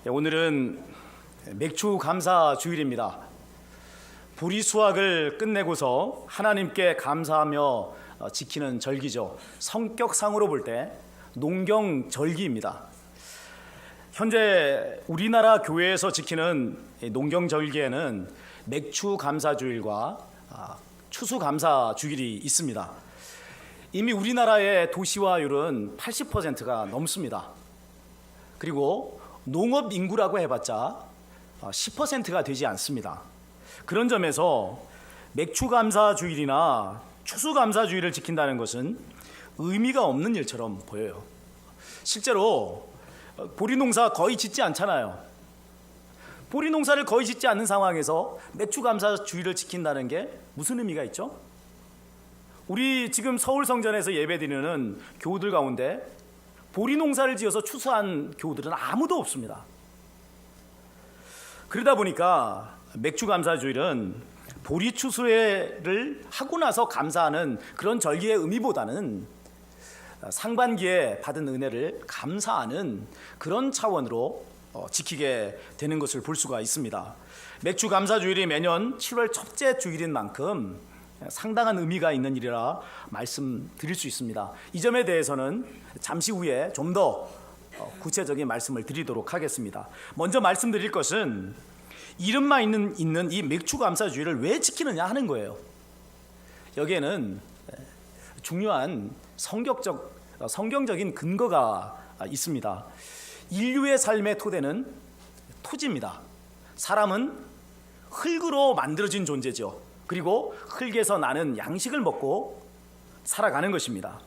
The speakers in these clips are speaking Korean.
오늘은 맥주 감사 주일입니다. 보리 수확을 끝내고서 하나님께 감사하며 지키는 절기죠. 성격상으로 볼 때 농경절기입니다. 현재 우리나라 교회에서 지키는 농경절기에는 맥주 감사 주일과 추수 감사 주일이 있습니다. 이미 우리나라의 도시화율은 80%가 넘습니다. 그리고 농업 인구라고 해봤자 10%가 되지 않습니다. 그런 점에서 맥추감사주일이나 추수감사주일을 지킨다는 것은 의미가 없는 일처럼 보여요. 실제로 보리농사 거의 짓지 않잖아요. 보리농사를 거의 짓지 않는 상황에서 맥추감사주일을 지킨다는 게 무슨 의미가 있죠? 우리 지금 서울 성전에서 예배드리는 교우들 가운데 보리농사를 지어서 추수한 교우들은 아무도 없습니다. 그러다 보니까 맥추감사주일은 보리 추수를 하고 나서 감사하는 그런 절기의 의미보다는 상반기에 받은 은혜를 감사하는 그런 차원으로 지키게 되는 것을 볼 수가 있습니다. 맥추감사주일이 매년 7월 첫째 주일인 만큼 상당한 의미가 있는 일이라 말씀드릴 수 있습니다. 이 점에 대해서는 잠시 후에 좀 더 구체적인 말씀을 드리도록 하겠습니다. 먼저 말씀드릴 것은 이름만 있는 이 맥추감사주일을 왜 지키느냐 하는 거예요. 여기에는 중요한 성경적인 근거가 있습니다. 인류의 삶의 토대는 토지입니다. 사람은 흙으로 만들어진 존재죠. 그리고 흙에서 나는 양식을 먹고 살아가는 것입니다.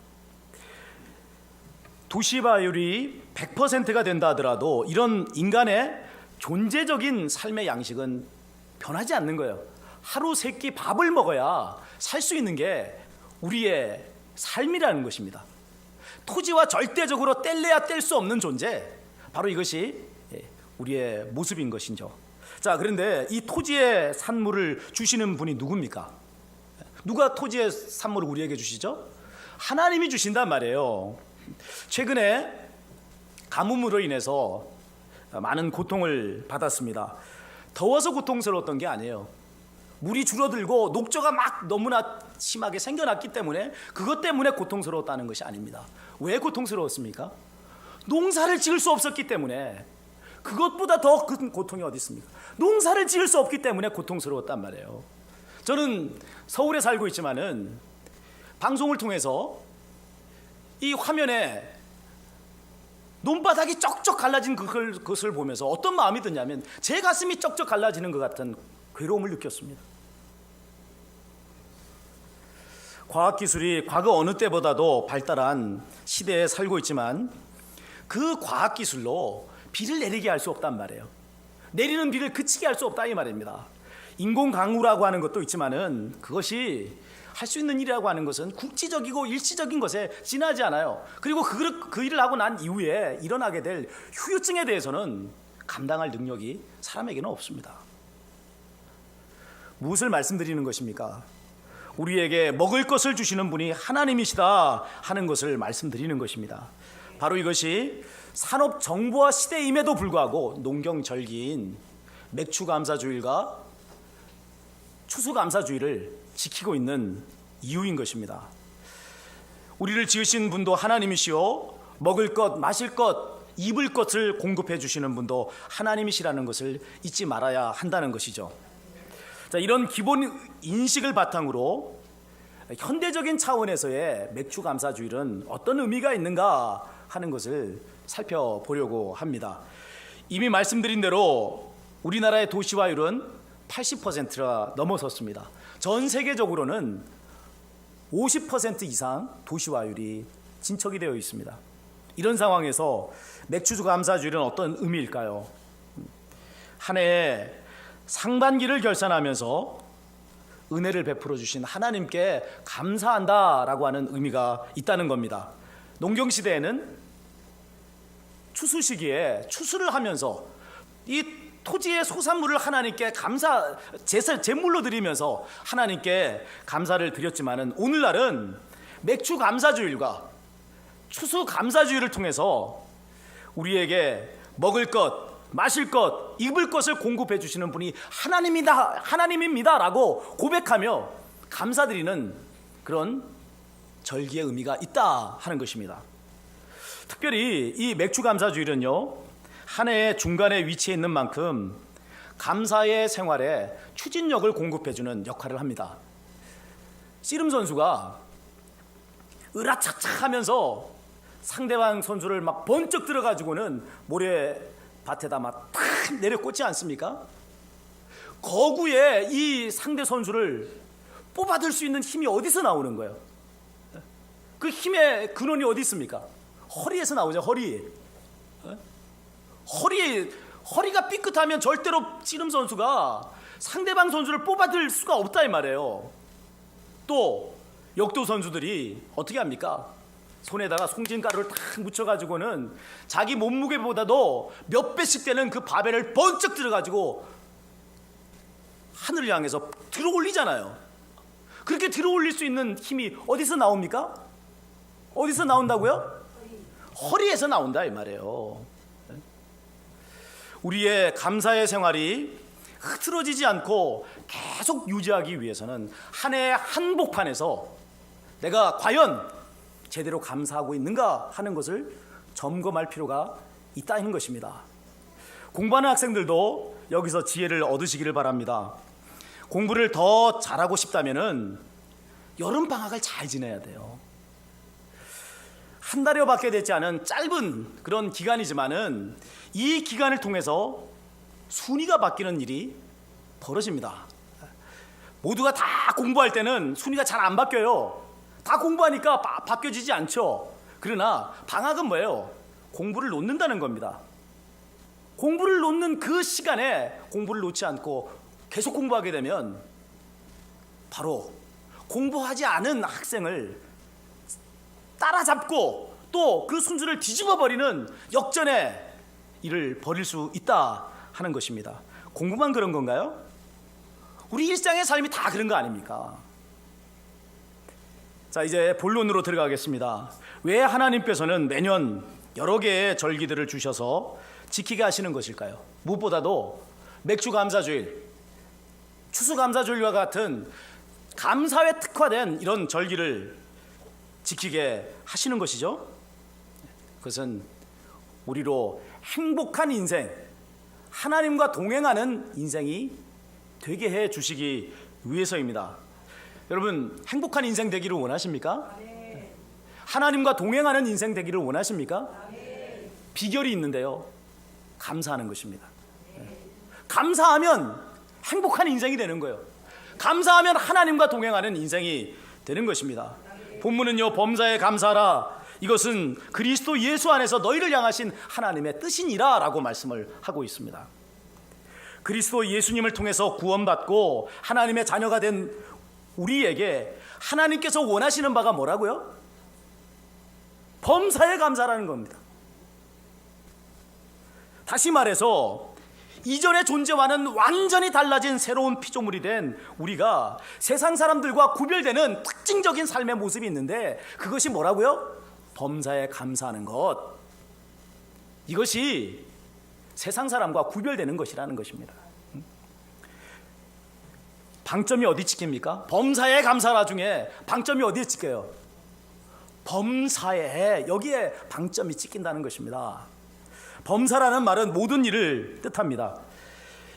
도시화율이 100%가 된다 하더라도 이런 인간의 존재적인 삶의 양식은 변하지 않는 거예요. 하루 세 끼 밥을 먹어야 살 수 있는 게 우리의 삶이라는 것입니다. 토지와 절대적으로 뗄래야 뗄 수 없는 존재, 바로 이것이 우리의 모습인 것이죠. 자, 그런데 이 토지의 산물을 주시는 분이 누굽니까? 누가 토지의 산물을 우리에게 주시죠? 하나님이 주신단 말이에요. 최근에 가뭄으로 인해서 많은 고통을 받았습니다. 더워서 고통스러웠던 게 아니에요. 물이 줄어들고 녹조가 막 너무나 심하게 생겨났기 때문에 그것 때문에 고통스러웠다는 것이 아닙니다. 왜 고통스러웠습니까? 농사를 지을 수 없었기 때문에. 그것보다 더 큰 고통이 어디 있습니까? 농사를 지을 수 없기 때문에 고통스러웠단 말이에요. 저는 서울에 살고 있지만은 방송을 통해서 이 화면에 논바닥이 쩍쩍 갈라진 그것을 보면서 어떤 마음이 드냐면 제 가슴이 쩍쩍 갈라지는 것 같은 괴로움을 느꼈습니다. 과학기술이 과거 어느 때보다도 발달한 시대에 살고 있지만 그 과학기술로 비를 내리게 할 수 없단 말이에요. 내리는 비를 그치게 할 수 없다 이 말입니다. 인공강우라고 하는 것도 있지만은 그것이 할 수 있는 일이라고 하는 것은 국지적이고 일시적인 것에 지나지 않아요. 그리고 그 일을 하고 난 이후에 일어나게 될 후유증에 대해서는 감당할 능력이 사람에게는 없습니다. 무엇을 말씀드리는 것입니까? 우리에게 먹을 것을 주시는 분이 하나님이시다 하는 것을 말씀드리는 것입니다. 바로 이것이 산업정보화 시대임에도 불구하고 농경절기인 맥추감사주일과 추수감사주일을 지키고 있는 이유인 것입니다. 우리를 지으신 분도 하나님이시오, 먹을 것, 마실 것, 입을 것을 공급해 주시는 분도 하나님이시라는 것을 잊지 말아야 한다는 것이죠. 자, 이런 기본 인식을 바탕으로 현대적인 차원에서의 맥추감사주일은 어떤 의미가 있는가 하는 것을 살펴보려고 합니다. 이미 말씀드린 대로 우리나라의 도시화율은 80%가 넘어섰습니다. 전 세계적으로는 50% 이상 도시화율이 진척이 되어 있습니다. 이런 상황에서 맥추감사주일은 어떤 의미일까요? 한 해에 상반기를 결산하면서 은혜를 베풀어 주신 하나님께 감사한다라고 하는 의미가 있다는 겁니다. 농경시대에는 추수 시기에 추수를 하면서 이 토지의 소산물을 하나님께 제물로 드리면서 하나님께 감사를 드렸지만은 오늘날은 맥추감사주일과 추수감사주일을 통해서 우리에게 먹을 것, 마실 것, 입을 것을 공급해 주시는 분이 하나님입니다라고 고백하며 감사드리는 그런 절기의 의미가 있다 하는 것입니다. 특별히 이 맥주 감사주일은요, 한 해의 중간에 위치해 있는 만큼 감사의 생활에 추진력을 공급해 주는 역할을 합니다. 씨름 선수가 으라차차 하면서 상대방 선수를 막 번쩍 들어가지고는 모래밭에다 막 탁 내려 꽂지 않습니까? 거구에 이 상대 선수를 뽑아들 수 있는 힘이 어디서 나오는 거예요? 그 힘의 근원이 어디 있습니까? 허리에서 나오죠. 허리가 삐끗하면 절대로 씨름 선수가 상대방 선수를 뽑아들 수가 없다 이 말이에요. 또 역도 선수들이 어떻게 합니까? 손에다가 송진가루를 탁 묻혀가지고는 자기 몸무게보다도 몇 배씩 되는 그 바벨을 번쩍 들어가지고 하늘을 향해서 들어 올리잖아요. 그렇게 들어 올릴 수 있는 힘이 어디서 나옵니까? 어디서 나온다고요? 허리에서 나온다 이 말이에요. 우리의 감사의 생활이 흐트러지지 않고 계속 유지하기 위해서는 한 해의 한복판에서 내가 과연 제대로 감사하고 있는가 하는 것을 점검할 필요가 있다는 것입니다. 공부하는 학생들도 여기서 지혜를 얻으시기를 바랍니다. 공부를 더 잘하고 싶다면은 여름방학을 잘 지내야 돼요. 한 달여밖에 되지 않은 짧은 그런 기간이지만은 이 기간을 통해서 순위가 바뀌는 일이 벌어집니다. 모두가 다 공부할 때는 순위가 잘 안 바뀌어요. 다 공부하니까 바뀌어지지 않죠. 그러나 방학은 뭐예요? 공부를 놓는다는 겁니다. 공부를 놓는 그 시간에 공부를 놓지 않고 계속 공부하게 되면 바로 공부하지 않은 학생을 따라잡고 또 그 순서를 뒤집어 버리는 역전의 일을 벌일 수 있다 하는 것입니다. 공부만 그런 건가요? 우리 일상의 삶이 다 그런 거 아닙니까? 자, 이제 본론으로 들어가겠습니다. 왜 하나님께서는 매년 여러 개의 절기들을 주셔서 지키게 하시는 것일까요? 무엇보다도 맥주감사주일, 추수감사주일과 같은 감사에 특화된 이런 절기를 지키게 하시는 것이죠. 그것은 우리로 행복한 인생, 하나님과 동행하는 인생이 되게 해 주시기 위해서입니다. 여러분, 행복한 인생 되기를 원하십니까? 네. 하나님과 동행하는 인생 되기를 원하십니까? 네. 비결이 있는데요, 감사하는 것입니다. 네. 감사하면 행복한 인생이 되는 거예요. 감사하면 하나님과 동행하는 인생이 되는 것입니다. 본문은요, 범사에 감사하라, 이것은 그리스도 예수 안에서 너희를 향하신 하나님의 뜻이니라 라고 말씀을 하고 있습니다. 그리스도 예수님을 통해서 구원받고 하나님의 자녀가 된 우리에게 하나님께서 원하시는 바가 뭐라고요? 범사에 감사라는 겁니다. 다시 말해서 이전의 존재와는 완전히 달라진 새로운 피조물이 된 우리가 세상 사람들과 구별되는 특징적인 삶의 모습이 있는데, 그것이 뭐라고요? 범사에 감사하는 것. 이것이 세상 사람과 구별되는 것이라는 것입니다. 방점이 어디 찍힙니까? 범사에 감사라 중에 방점이 어디에 찍혀요? 범사에, 여기에 방점이 찍힌다는 것입니다. 범사라는 말은 모든 일을 뜻합니다.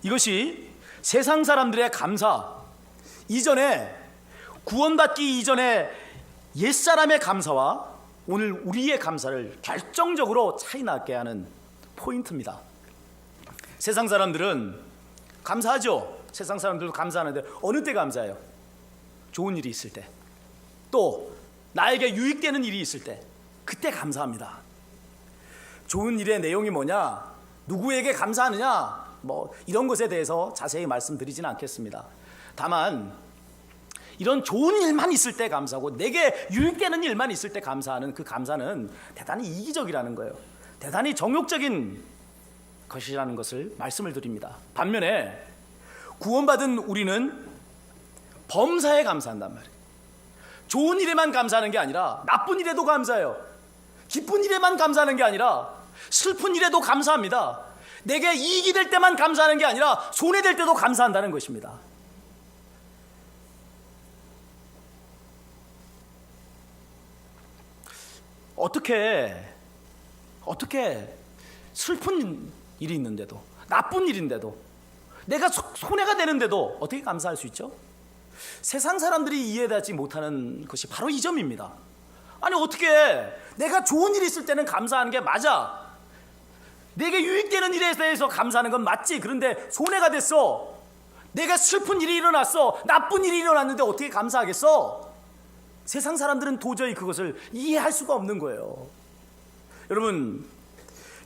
이것이 세상 사람들의 감사, 이전에 구원받기 이전에 옛사람의 감사와 오늘 우리의 감사를 결정적으로 차이 나게 하는 포인트입니다. 세상 사람들은 감사하죠. 세상 사람들도 감사하는데 어느 때 감사해요? 좋은 일이 있을 때, 또 나에게 유익되는 일이 있을 때, 그때 감사합니다. 좋은 일의 내용이 뭐냐, 누구에게 감사하느냐, 뭐 이런 것에 대해서 자세히 말씀드리지는 않겠습니다. 다만 이런 좋은 일만 있을 때 감사하고 내게 유익되는 일만 있을 때 감사하는 그 감사는 대단히 이기적이라는 거예요. 대단히 정욕적인 것이라는 것을 말씀을 드립니다. 반면에 구원받은 우리는 범사에 감사한단 말이에요. 좋은 일에만 감사하는 게 아니라 나쁜 일에도 감사해요. 기쁜 일에만 감사하는 게 아니라 슬픈 일에도 감사합니다. 내게 이익이 될 때만 감사하는 게 아니라 손해될 때도 감사한다는 것입니다. 어떻게 슬픈 일이 있는데도, 나쁜 일인데도, 내가 손해가 되는데도 어떻게 감사할 수 있죠? 세상 사람들이 이해하지 못하는 것이 바로 이 점입니다. 아니, 어떻게 내가 좋은 일이 있을 때는 감사하는 게 맞아. 내게 유익되는 일에 대해서 감사하는 건 맞지. 그런데 손해가 됐어. 내가 슬픈 일이 일어났어. 나쁜 일이 일어났는데 어떻게 감사하겠어? 세상 사람들은 도저히 그것을 이해할 수가 없는 거예요. 여러분,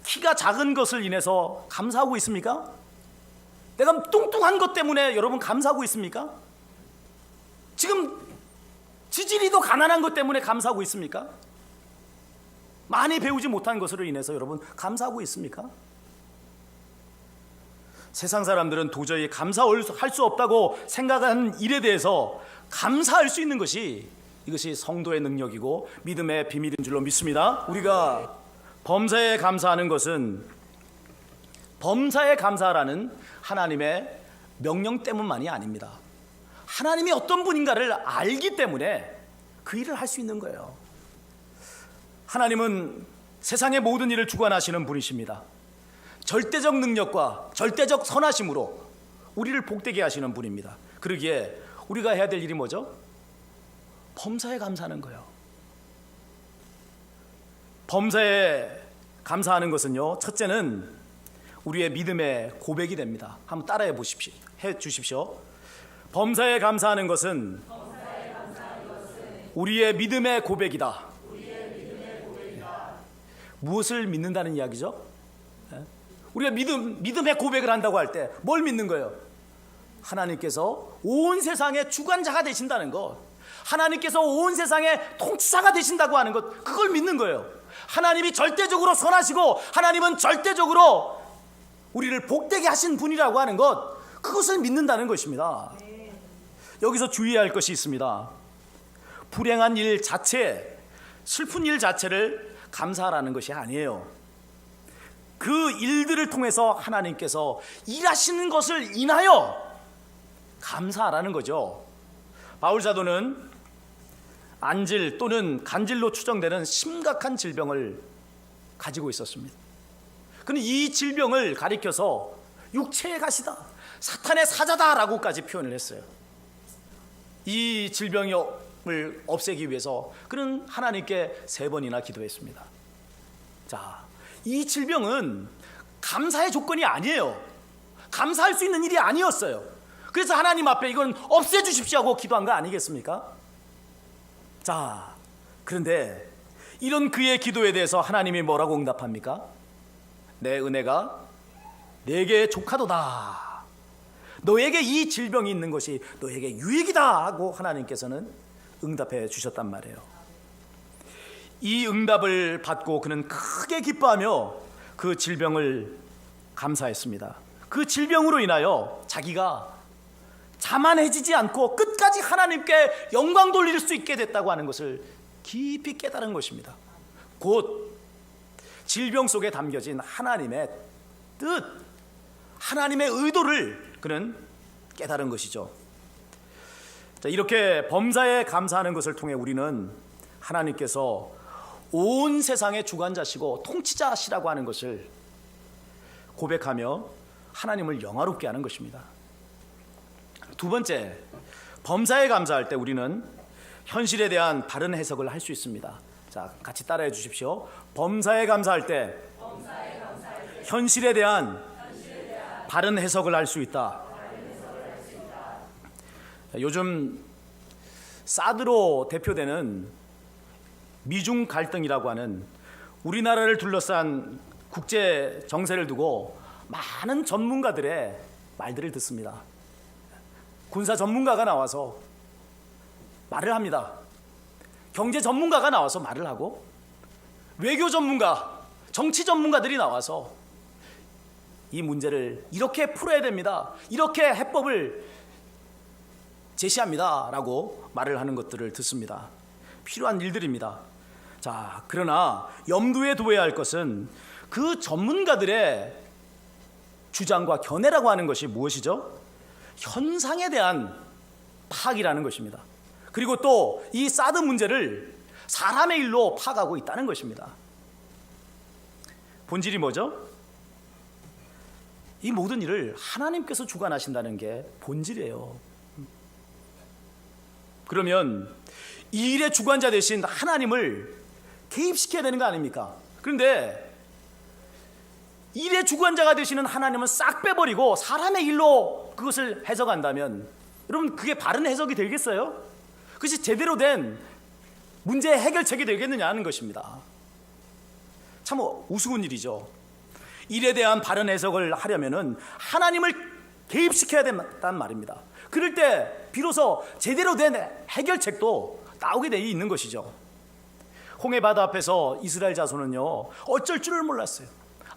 키가 작은 것을 인해서 감사하고 있습니까? 내가 뚱뚱한 것 때문에 여러분 감사하고 있습니까? 지금 지질이 더 가난한 것 때문에 감사하고 있습니까? 많이 배우지 못한 것으로 인해서 여러분 감사하고 있습니까? 세상 사람들은 도저히 감사할 수 없다고 생각하는 일에 대해서 감사할 수 있는 것이, 이것이 성도의 능력이고 믿음의 비밀인 줄로 믿습니다. 우리가 범사에 감사하는 것은 범사에 감사하라는 하나님의 명령 때문만이 아닙니다. 하나님이 어떤 분인가를 알기 때문에 그 일을 할 수 있는 거예요. 하나님은 세상의 모든 일을 주관하시는 분이십니다. 절대적 능력과 절대적 선하심으로 우리를 복되게 하시는 분입니다. 그러기에 우리가 해야 될 일이 뭐죠? 범사에 감사하는 거예요. 범사에 감사하는 것은요, 첫째는 우리의 믿음의 고백이 됩니다. 한번 따라해 보십시오. 해 주십시오. 범사에 감사하는 것은 우리의 믿음의 고백이다. 무엇을 믿는다는 이야기죠? 우리가 믿음의 고백을 한다고 할 때 뭘 믿는 거예요? 하나님께서 온 세상의 주관자가 되신다는 것, 하나님께서 온 세상의 통치자가 되신다고 하는 것, 그걸 믿는 거예요. 하나님이 절대적으로 선하시고 하나님은 절대적으로 우리를 복되게 하신 분이라고 하는 것, 그것을 믿는다는 것입니다. 여기서 주의해야 할 것이 있습니다. 불행한 일 자체, 슬픈 일 자체를 감사하라는 것이 아니에요. 그 일들을 통해서 하나님께서 일하시는 것을 인하여 감사하라는 거죠. 바울 사도는 안질 또는 간질로 추정되는 심각한 질병을 가지고 있었습니다. 그는 이 질병을 가리켜서 육체의 가시다, 사탄의 사자다라고까지 표현을 했어요. 이 질병을 없애기 위해서 그는 하나님께 3번이나 기도했습니다. 자, 이 질병은 감사의 조건이 아니에요. 감사할 수 있는 일이 아니었어요. 그래서 하나님 앞에 이건 없애주십시오 하고 기도한 거 아니겠습니까? 자, 그런데 이런 그의 기도에 대해서 하나님이 뭐라고 응답합니까? 내 은혜가 내게 족하도다. 너에게 이 질병이 있는 것이 너에게 유익이다 하고 하나님께서는 응답해 주셨단 말이에요. 이 응답을 받고 그는 크게 기뻐하며 그 질병을 감사했습니다. 그 질병으로 인하여 자기가 자만해지지 않고 끝까지 하나님께 영광 돌릴 수 있게 됐다고 하는 것을 깊이 깨달은 것입니다. 곧 질병 속에 담겨진 하나님의 뜻, 하나님의 의도를 그는 깨달은 것이죠. 자, 이렇게 범사에 감사하는 것을 통해 우리는 하나님께서 온 세상의 주관자시고 통치자시라고 하는 것을 고백하며 하나님을 영화롭게 하는 것입니다. 두 번째, 범사에 감사할 때 우리는 현실에 대한 바른 해석을 할 수 있습니다. 자, 같이 따라해 주십시오. 범사에 감사할 때 현실에 대한 바른 해석을 할 수 있다. 요즘 사드로 대표되는 미중 갈등이라고 하는 우리나라를 둘러싼 국제 정세를 두고 많은 전문가들의 말들을 듣습니다. 군사 전문가가 나와서 말을 합니다. 경제 전문가가 나와서 말을 하고, 외교 전문가, 정치 전문가들이 나와서 이 문제를 이렇게 풀어야 됩니다, 이렇게 해법을 제시합니다 라고 말을 하는 것들을 듣습니다. 필요한 일들입니다. 자, 그러나 염두에 두어야 할 것은 그 전문가들의 주장과 견해라고 하는 것이 무엇이죠? 현상에 대한 파악이라는 것입니다. 그리고 또 이 사드 문제를 사람의 일로 파악하고 있다는 것입니다. 본질이 뭐죠? 이 모든 일을 하나님께서 주관하신다는 게 본질이에요. 그러면 이 일의 주관자 되신 하나님을 개입시켜야 되는 거 아닙니까? 그런데 일의 주관자가 되시는 하나님은 싹 빼버리고 사람의 일로 그것을 해석한다면 여러분 그게 바른 해석이 되겠어요? 그것이 제대로 된 문제의 해결책이 되겠느냐 하는 것입니다. 참 우스운 일이죠. 일에 대한 바른 해석을 하려면은 하나님을 개입시켜야 된다는 말입니다. 그럴 때 비로소 제대로 된 해결책도 나오게 돼 있는 것이죠. 홍해 바다 앞에서 이스라엘 자손은요 어쩔 줄을 몰랐어요.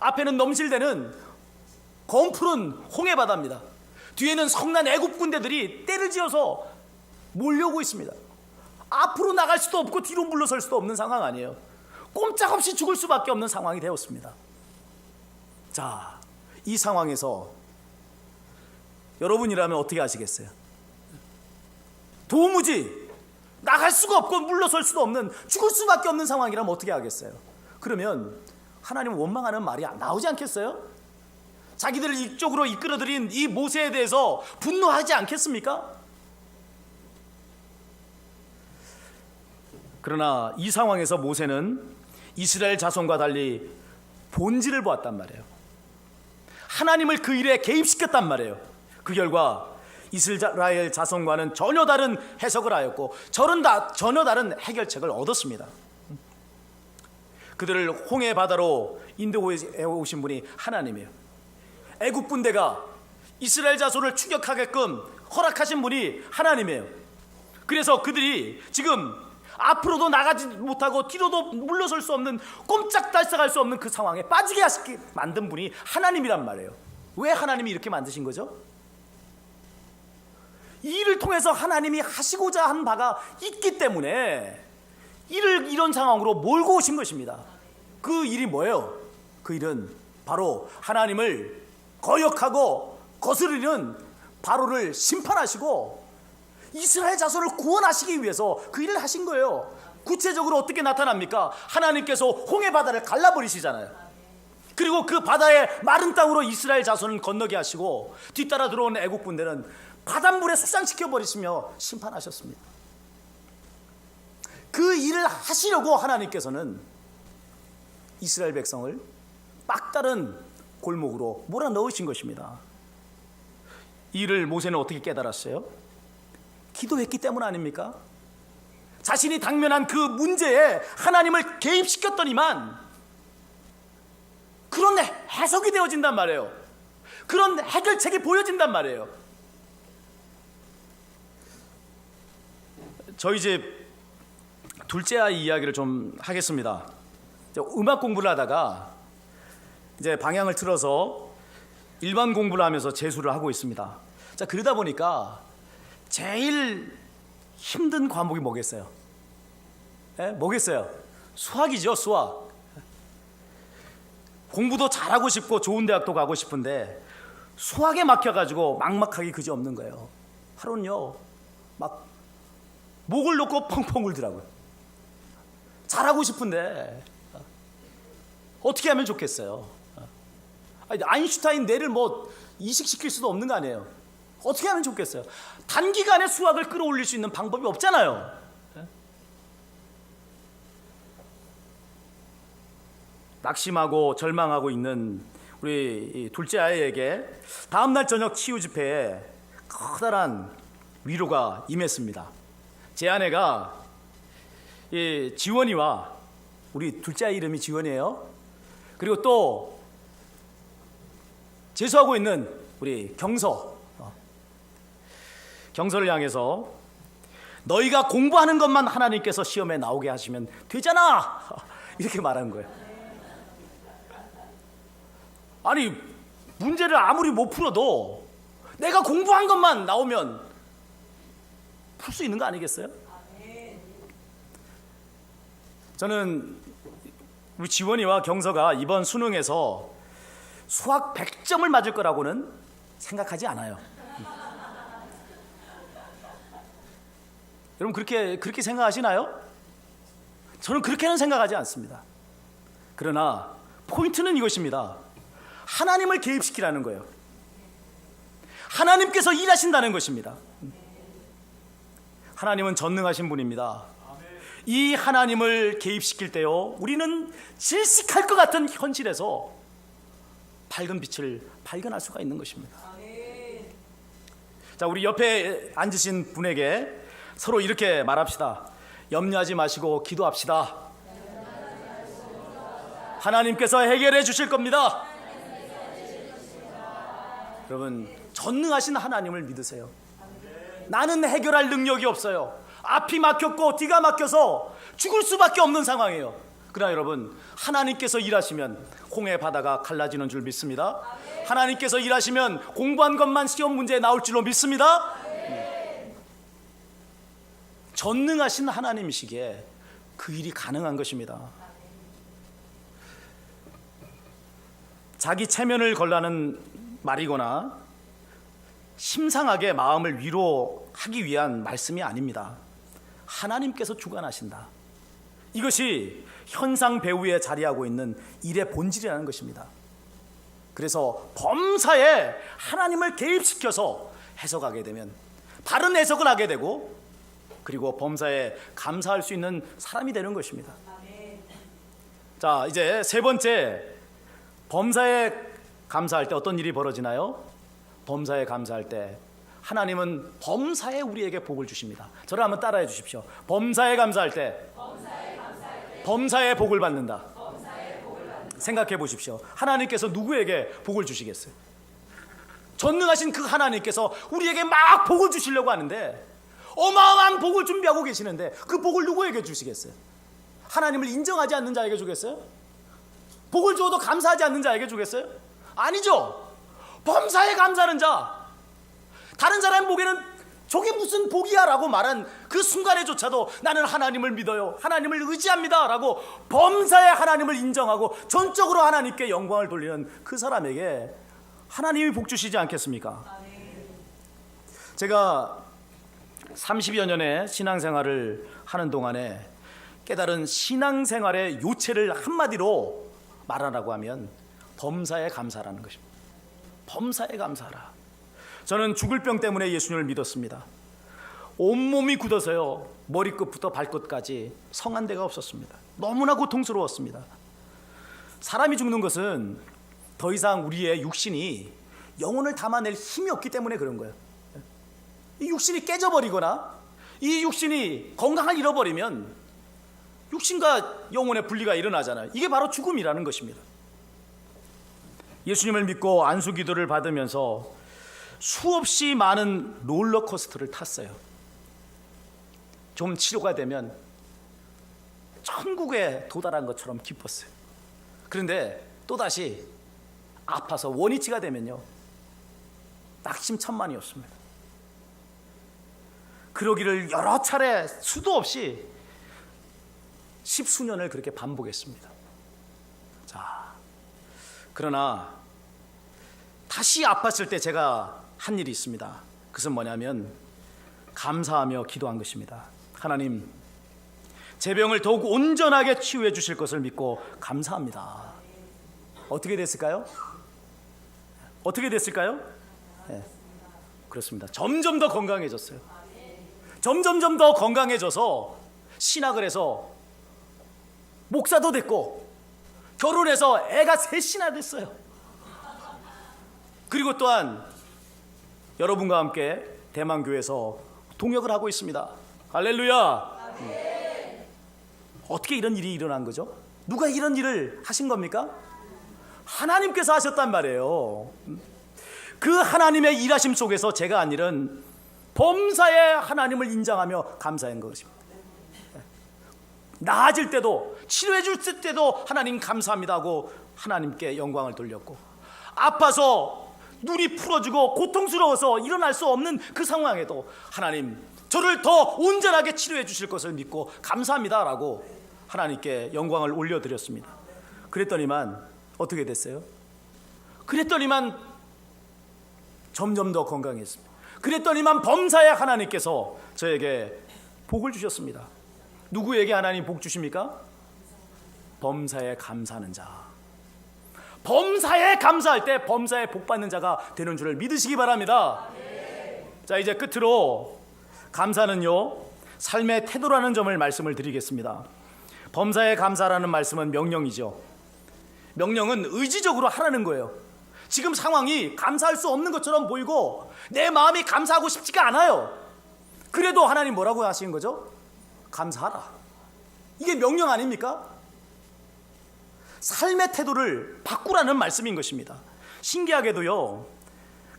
앞에는 넘실대는 검푸른 홍해 바다입니다. 뒤에는 성난 애굽 군대들이 떼를 지어서 몰려오고 있습니다. 앞으로 나갈 수도 없고 뒤로 물러설 수도 없는 상황 아니에요. 꼼짝없이 죽을 수밖에 없는 상황이 되었습니다. 자, 이 상황에서 여러분이라면 어떻게 하시겠어요? 도무지 나갈 수가 없고 물러설 수도 없는 죽을 수밖에 없는 상황이라면 어떻게 하겠어요? 그러면 하나님 원망하는 말이 나오지 않겠어요? 자기들을 이쪽으로 이끌어들인 이 모세에 대해서 분노하지 않겠습니까? 그러나 이 상황에서 모세는 이스라엘 자손과 달리 본질을 보았단 말이에요. 하나님을 그 일에 개입시켰단 말이에요. 그 결과 이스라엘 자손과는 전혀 다른 해석을 하였고 전혀 다른 해결책을 얻었습니다. 그들을 홍해 바다로 인도해 오신 분이 하나님이에요. 애굽 군대가 이스라엘 자손을 추격하게끔 허락하신 분이 하나님이에요. 그래서 그들이 지금 앞으로도 나가지 못하고 뒤로도 물러설 수 없는 꼼짝달싹할 수 없는 그 상황에 빠지게 하시게 만든 분이 하나님이란 말이에요. 왜 하나님이 이렇게 만드신 거죠? 이 일을 통해서 하나님이 하시고자 한 바가 있기 때문에 이를 이런 상황으로 몰고 오신 것입니다. 그 일이 뭐예요? 그 일은 바로 하나님을 거역하고 거스르는 바로를 심판하시고 이스라엘 자손을 구원하시기 위해서 그 일을 하신 거예요. 구체적으로 어떻게 나타납니까? 하나님께서 홍해 바다를 갈라버리시잖아요. 그리고 그 바다의 마른 땅으로 이스라엘 자손을 건너게 하시고 뒤따라 들어온 애국 군대는 바닷물에 숙상시켜 버리시며 심판하셨습니다. 그 일을 하시려고 하나님께서는 이스라엘 백성을 막다른 골목으로 몰아넣으신 것입니다. 이 일을 모세는 어떻게 깨달았어요? 기도했기 때문 아닙니까? 자신이 당면한 그 문제에 하나님을 개입시켰더니만 그런 해석이 되어진단 말이에요. 그런 해결책이 보여진단 말이에요. 저희 집 둘째 아이 이야기를 좀 하겠습니다. 음악 공부를 하다가 이제 방향을 틀어서 일반 공부를 하면서 재수를 하고 있습니다. 자, 그러다 보니까 제일 힘든 과목이 뭐겠어요? 뭐겠어요? 수학이죠, 수학. 공부도 잘하고 싶고 좋은 대학도 가고 싶은데 수학에 막혀가지고 막막하기 그지없는 거예요. 하루는요 막 목을 놓고 펑펑 울더라고요. 잘하고 싶은데 어떻게 하면 좋겠어요? 아니, 아인슈타인 뇌를 뭐 이식시킬 수도 없는 거 아니에요? 어떻게 하면 좋겠어요? 단기간에 수학을 끌어올릴 수 있는 방법이 없잖아요. 낙심하고 절망하고 있는 우리 둘째 아이에게 다음날 저녁 치유 집회에 커다란 위로가 임했습니다. 제 아내가 지원이와 우리 둘째 아이 이름이 지원이에요. 그리고 또 재수하고 있는 우리 경서를 향해서 너희가 공부하는 것만 하나님께서 시험에 나오게 하시면 되잖아 이렇게 말한 거예요. 아니 문제를 아무리 못 풀어도 내가 공부한 것만 나오면 풀 수 있는 거 아니겠어요? 저는 우리 지원이와 경서가 이번 수능에서 수학 100점을 맞을 거라고는 생각하지 않아요. 여러분 그렇게 생각하시나요? 저는 그렇게는 생각하지 않습니다. 그러나 포인트는 이것입니다. 하나님을 개입시키라는 거예요. 하나님께서 일하신다는 것입니다. 하나님은 전능하신 분입니다. 이 하나님을 개입시킬 때요, 우리는 질식할 것 같은 현실에서 밝은 빛을 발견할 수가 있는 것입니다. 자, 우리 옆에 앉으신 분에게 서로 이렇게 말합시다. 염려하지 마시고 기도합시다. 하나님께서 해결해 주실 겁니다. 여러분, 전능하신 하나님을 믿으세요. 나는 해결할 능력이 없어요. 앞이 막혔고 뒤가 막혀서 죽을 수밖에 없는 상황이에요. 그러나 여러분, 하나님께서 일하시면 홍해 바다가 갈라지는 줄 믿습니다. 하나님께서 일하시면 공부한 것만 시험 문제에 나올 줄로 믿습니다. 전능하신 하나님이시기에 그 일이 가능한 것입니다. 자기 체면을 걸라는 말이거나 심상하게 마음을 위로하기 위한 말씀이 아닙니다. 하나님께서 주관하신다. 이것이 현상 배후에 자리하고 있는 일의 본질이라는 것입니다. 그래서 범사에 하나님을 개입시켜서 해석하게 되면 바른 해석을 하게 되고, 그리고 범사에 감사할 수 있는 사람이 되는 것입니다. 자, 이제 세 번째, 범사에 감사할 때 어떤 일이 벌어지나요? 범사에 감사할 때 하나님은 범사에 우리에게 복을 주십니다. 저를 한번 따라해 주십시오. 범사에 감사할 때 범사에 복을 받는다. 생각해 보십시오. 하나님께서 누구에게 복을 주시겠어요? 전능하신 그 하나님께서 우리에게 막 복을 주시려고 하는데, 어마어마한 복을 준비하고 계시는데 그 복을 누구에게 주시겠어요? 하나님을 인정하지 않는 자에게 주겠어요? 복을 주어도 감사하지 않는 자에게 주겠어요? 아니죠. 범사에 감사하는 자, 다른 사람 보기에는 저게 무슨 복이야 라고 말한 그 순간에조차도 나는 하나님을 믿어요, 하나님을 의지합니다 라고 범사에 하나님을 인정하고 전적으로 하나님께 영광을 돌리는 그 사람에게 하나님이 복 주시지 않겠습니까? 제가 30여 년의 신앙생활을 하는 동안에 깨달은 신앙생활의 요체를 한마디로 말하라고 하면 범사에 감사라는 것입니다. 범사에 감사하라. 저는 죽을 병 때문에 예수님을 믿었습니다. 온몸이 굳어서요, 머리끝부터 발끝까지 성한 데가 없었습니다. 너무나 고통스러웠습니다. 사람이 죽는 것은 더 이상 우리의 육신이 영혼을 담아낼 힘이 없기 때문에 그런 거예요. 이 육신이 깨져버리거나 이 육신이 건강을 잃어버리면 육신과 영혼의 분리가 일어나잖아요. 이게 바로 죽음이라는 것입니다. 예수님을 믿고 안수기도를 받으면서 수없이 많은 롤러코스터를 탔어요. 좀 치료가 되면 천국에 도달한 것처럼 기뻤어요. 그런데 또다시 아파서 원위치가 되면요, 낙심천만이었습니다. 그러기를 여러 차례 수도 없이 10수년을 그렇게 반복했습니다. 자, 그러나 다시 아팠을 때 제가 한 일이 있습니다. 그것은 뭐냐면 감사하며 기도한 것입니다. 하나님, 제 병을 더욱 온전하게 치유해 주실 것을 믿고 감사합니다. 어떻게 됐을까요? 어떻게 됐을까요? 네, 그렇습니다. 점점 더 건강해졌어요. 점점 더 건강해져서 신학을 해서 목사도 됐고 결혼해서 애가 셋이나 됐어요. 그리고 또한 여러분과 함께 대만교회에서 동역을 하고 있습니다. 할렐루야. 어떻게 이런 일이 일어난 거죠? 누가 이런 일을 하신 겁니까? 하나님께서 하셨단 말이에요. 그 하나님의 일하심 속에서 제가 한 일은 범사에 하나님을 인정하며 감사한 것입니다. 나아질 때도, 치료해 줄 때도 하나님 감사합니다 하고 하나님께 영광을 돌렸고, 아파서 눈이 풀어지고 고통스러워서 일어날 수 없는 그 상황에도 하나님, 저를 더 온전하게 치료해 주실 것을 믿고 감사합니다 라고 하나님께 영광을 올려드렸습니다. 그랬더니만 어떻게 됐어요? 그랬더니만 점점 더 건강했습니다. 그랬더니만 범사에 하나님께서 저에게 복을 주셨습니다. 누구에게 하나님 복 주십니까? 범사에 감사하는 자. 범사에 감사할 때 범사에 복 받는 자가 되는 줄을 믿으시기 바랍니다. 자, 이제 끝으로 감사는요, 삶의 태도라는 점을 말씀을 드리겠습니다. 범사에 감사라는 말씀은 명령이죠. 명령은 의지적으로 하라는 거예요. 지금 상황이 감사할 수 없는 것처럼 보이고 내 마음이 감사하고 싶지가 않아요. 그래도 하나님 뭐라고 하시는 거죠? 감사하라. 이게 명령 아닙니까? 삶의 태도를 바꾸라는 말씀인 것입니다. 신기하게도요,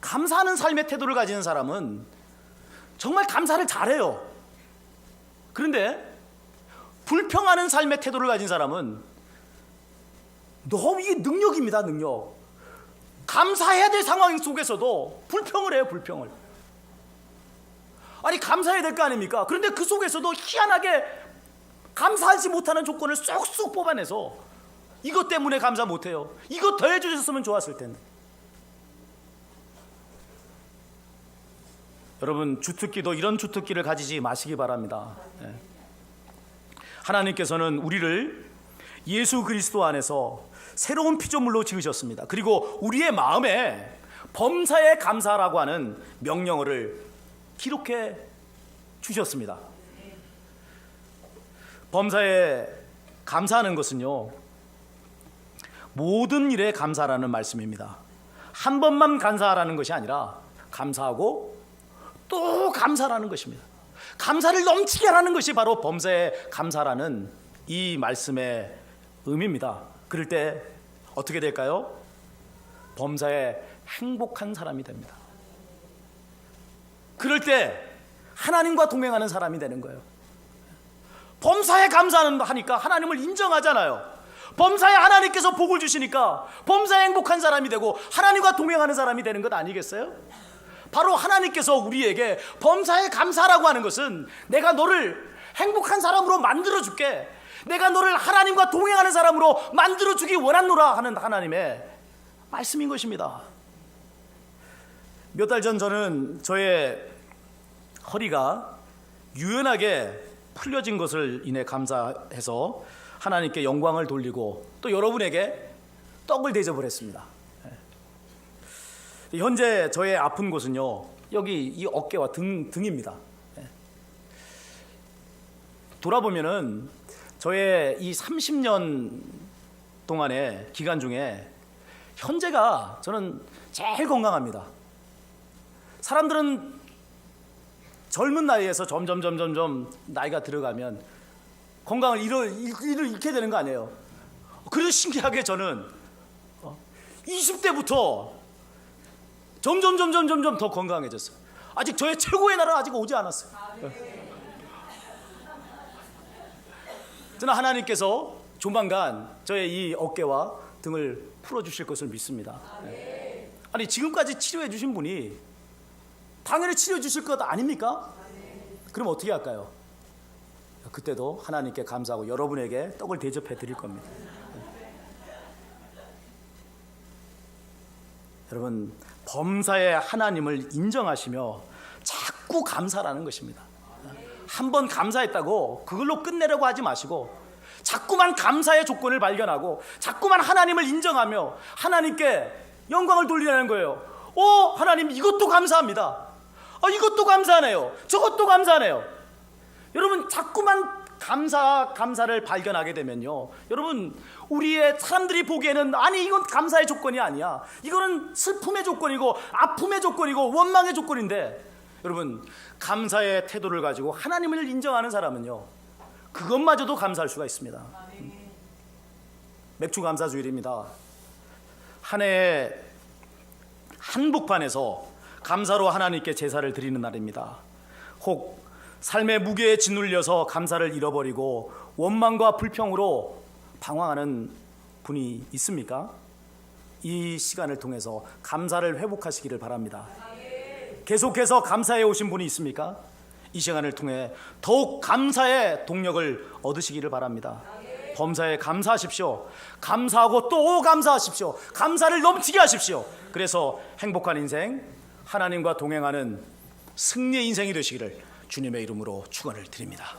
감사하는 삶의 태도를 가지는 사람은 정말 감사를 잘해요. 그런데 불평하는 삶의 태도를 가진 사람은 너무 이게 능력입니다. 능력. 감사해야 될 상황 속에서도 불평을 해요. 불평을. 아니, 감사해야 될 거 아닙니까? 그런데 그 속에서도 희한하게 감사하지 못하는 조건을 쏙쏙 뽑아내서 이것 때문에 감사 못해요. 이거 더 해주셨으면 좋았을 텐데. 여러분, 주특기도 이런 주특기를 가지지 마시기 바랍니다. 하나님께서는 우리를 예수 그리스도 안에서 새로운 피조물로 지으셨습니다. 그리고 우리의 마음에 범사에 감사라고 하는 명령어를 기록해 주셨습니다. 범사에 감사하는 것은요, 모든 일에 감사라는 말씀입니다. 한 번만 감사하라는 것이 아니라 감사하고 또 감사라는 것입니다. 감사를 넘치게 하라는 것이 바로 범사에 감사라는 이 말씀의 의미입니다. 그럴 때 어떻게 될까요? 범사에 행복한 사람이 됩니다. 그럴 때 하나님과 동행하는 사람이 되는 거예요. 범사에 감사하니까 하나님을 인정하잖아요. 범사에 하나님께서 복을 주시니까 범사에 행복한 사람이 되고 하나님과 동행하는 사람이 되는 것 아니겠어요? 바로 하나님께서 우리에게 범사에 감사라고 하는 것은 내가 너를 행복한 사람으로 만들어줄게, 내가 너를 하나님과 동행하는 사람으로 만들어주기 원하노라 하는 하나님의 말씀인 것입니다. 몇 달 전 저는 저의 허리가 유연하게 풀려진 것을 인해 감사해서 하나님께 영광을 돌리고 또 여러분에게 떡을 대접을 했습니다. 현재 저의 아픈 곳은요, 여기 이 어깨와 등입니다. 돌아보면은 저의 이 30년 동안의 기간 중에 현재가 저는 제일 건강합니다. 사람들은 젊은 나이에서 점점 나이가 들어가면 건강을 잃게 되는 거 아니에요. 그래서 신기하게 저는 20대부터 점점 더 건강해졌어요. 아직 저의 최고의 날은 아직 오지 않았어요. 저는 하나님께서 조만간 저의 이 어깨와 등을 풀어주실 것을 믿습니다. 아니, 지금까지 치료해 주신 분이 당연히 치료해 주실 것 아닙니까? 그럼 어떻게 할까요? 그때도 하나님께 감사하고 여러분에게 떡을 대접해 드릴 겁니다. 여러분, 범사에 하나님을 인정하시며 자꾸 감사라는 것입니다. 한번 감사했다고 그걸로 끝내려고 하지 마시고 자꾸만 감사의 조건을 발견하고 자꾸만 하나님을 인정하며 하나님께 영광을 돌리라는 거예요. 하나님, 이것도 감사합니다. 이것도 감사하네요. 저것도 감사하네요. 여러분, 자꾸만 감사를 발견하게 되면요, 여러분, 우리의 사람들이 보기에는 아니, 이건 감사의 조건이 아니야. 이거는 슬픔의 조건이고 아픔의 조건이고 원망의 조건인데, 여러분, 감사의 태도를 가지고 하나님을 인정하는 사람은요, 그것마저도 감사할 수가 있습니다. 맥주 감사 주일입니다. 한 해의 한복판에서 감사로 하나님께 제사를 드리는 날입니다. 혹 삶의 무게에 짓눌려서 감사를 잃어버리고 원망과 불평으로 방황하는 분이 있습니까? 이 시간을 통해서 감사를 회복하시기를 바랍니다. 계속해서 감사해 오신 분이 있습니까? 이 시간을 통해 더욱 감사의 동력을 얻으시기를 바랍니다. 범사에 감사하십시오. 감사하고 또 감사하십시오. 감사를 넘치게 하십시오. 그래서 행복한 인생, 하나님과 동행하는 승리의 인생이 되시기를 주님의 이름으로 축원을 드립니다.